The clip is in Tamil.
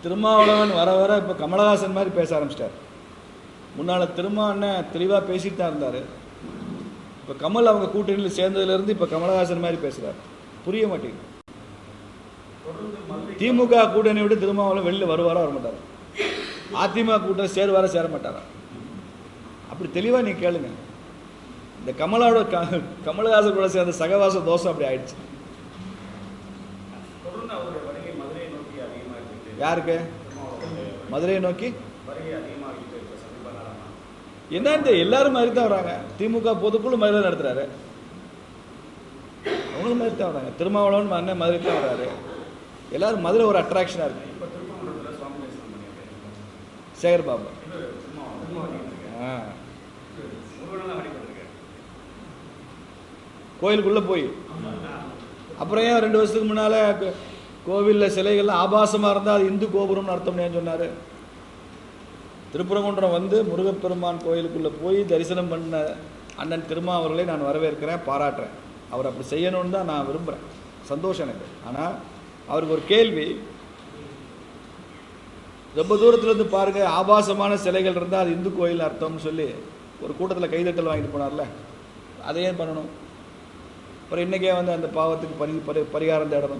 திருமாவளவன் வர வர இப்போ கமலஹாசன் மாதிரி பேச ஆரம்பிச்சிட்டார். முன்னால் அண்ணன் தெளிவாக பேசிட்டு தான் இருந்தார். இப்போ கமல் அவங்க கூட்டணியில் சேர்ந்ததுலேருந்து இப்போ கமலஹாசன் மாதிரி பேசுகிறார். புரிய மாட்டேங்குது. திமுக கூட்டணி விட்டு திருமாவளவன் வெளியில் வருவாரா வர மாட்டாரா? அதிமுக கூட்டணி சேர மாட்டாரா? அப்படி தெளிவாக நீங்கள் கேளுங்க. இந்த கமலஹாசன் கூட சேர்ந்த சகவாச தோஷம் அப்படி ஆயிடுச்சு. யாருக்கு மதுரையை நோக்கி என்ன? எல்லாரும் மாதிரி தான் வராங்க. திமுக பொதுக்குழு மதுரை நடத்துறாரு, அவங்களும் மாதிரி தான் வராங்க. திருமாவளவன் அண்ணன் மதுரை தான் வராரு. எல்லாரும் மதுரை ஒரு அட்ராக்ஷனாக இருக்கு. சேகர் பாபு கோயிலுக்குள்ளே போய் அப்புறம் ஏன் 2 வருஷத்துக்கு முன்னால் கோவிலில் சிலைகள்லாம் ஆபாசமாக இருந்தால் அது இந்து கோபுரம்னு அர்த்தம் சொன்னார். திருப்பரங்குன்றம் வந்து முருகப்பெருமான் கோயிலுக்குள்ளே போய் தரிசனம் பண்ண அண்ணன் திருமாவர்களை நான் வரவேற்கிறேன், பாராட்டுறேன். அவர் அப்படி செய்யணும்னு தான் நான் விரும்புகிறேன். சந்தோஷம் எனக்கு. ஆனால் அவருக்கு ஒரு கேள்வி, ரொம்ப தூரத்துலேருந்து பாருங்கள், ஆபாசமான சிலைகள் இருந்தால் அது இந்து கோயில் அர்த்தம்னு சொல்லி ஒரு கூட்டத்தில் கைதட்டல் வாங்கிட்டு போனார்ல, அதை ஏன் பண்ணணும்? அப்புறம் இன்றைக்கே வந்து அந்த பாவத்துக்கு பரிகாரம் தேடணும்.